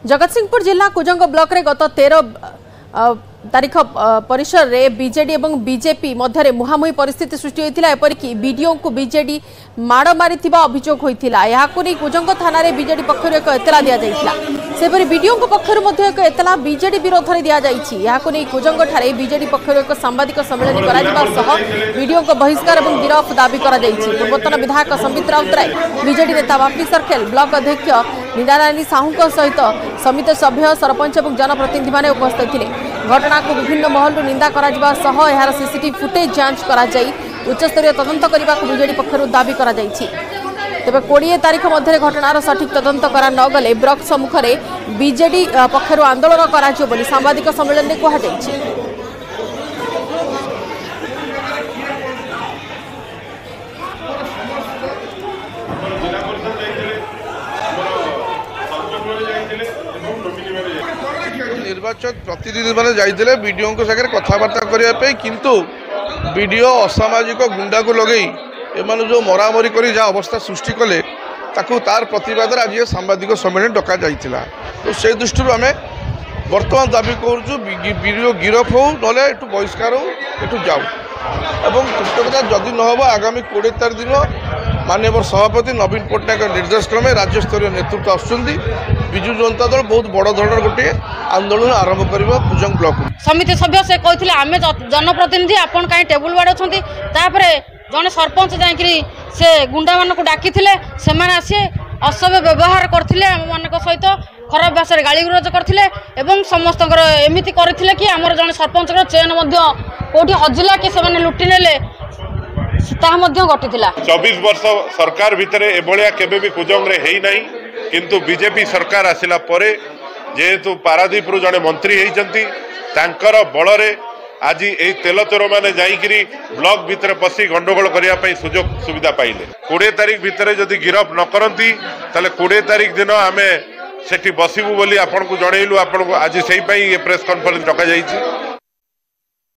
जगतसिंहपुर जिला कुजंग ब्लॉक रे गत 13 तारीख परिसर रे बीजेडी और बीजेपी मध्य मुहांमुही परिस्थिति सृष्टि होता है। एपरिक वीडियो को बीजेडी माड़ मारी अभियोग होता है। कुजंग थाना रे बीजेडी पक्षर एक एतला दि जाता सेपरी वीडियो पक्षर एक एतला बीजेडी विरोध में दि जाती कुजंग ठारे बीजेडी पक्षर एक सांबादिक सम्मेलन वीडियो को बहिष्कार और गिरफ दाबी पूर्वतन विधायक संबित राउतराय बीजेडी नेता बापी सर्केल ब्लॉक अध्यक्ष नीलारानी साहू सहित समिति सभ्य सरपंच और जनप्रतिनिधि माने उपस्थित थे। घटना को विभिन्न महलू निंदा यार सीसीटीवी फुटेज जांच उच्चस्तरीय तदंत करने को बीजेडी पक्षर दाबी कर तेज 20 तारीख मध्य घटनार सठिक तदंत करा न गले ब्लॉक सम्मुख में बीजेडी पक्षर आंदोलन कर सांबादिक सम्मेलन में कहुई। निर्वाचन प्रतिनिधि मैंने जाते वीडियो सागर कथबार्ता करने किंतु वीडियो असामाजिक गुंडा को लगे एम जो मरामरी कर अवस्था सृष्टि कले तार प्रतिवाद आज सांबादिक सम्मेलन डक जाइला। तो से दृष्टि आम बर्तमान दाबी करूँ गिरफ हो ना एटू बहिष्कार हो एटू जाऊ एवं कृतज्ञता जदि नहब आगामी 20 तारीख दिन माननीय सभापति नवीन पट्टनायक निर्देश क्रमे राज्यस्तरीय नेतृत्व आसुच्चंदी विजु जनता दल बहुत बड़ धरण गोटे आंदोलन आरंभ कर कुजंग ब्लॉक समिति सभ्य से कहते आम जनप्रतिनिधि आपन कहीं टेबुल बाड़े जड़े सरपंच जाकि से गुंडा मान को डाकी से आसी असभ्य व्यवहार करते आम मान सहित खराब भाषा गाड़ी गुरज करते समस्त एमती करते कि आमर जड़े सरपंच चेन कौटी हजिला कि लुटि नेले घटी 24 वर्ष सरकार भितर एभलिया केबे भी कुजंग रे हेई नाही किंतु बीजेपी सरकार आसिला परे जेहेतु पारादीप रु जड़े मंत्री होती बल आज यही तेल चोर मैंने जाइकरी ब्लॉक भितर पशि गंडगोल करने सुजोग सुविधा पाइले 20 तारीख भितर जदि गिरफ न करती ताले 20 तारीख दिन आमे सेठी बसिबू बोली आपन को जनइलु आपन को आज सेही पई प्रेस कॉन्फ्रेंस डका जाइछि।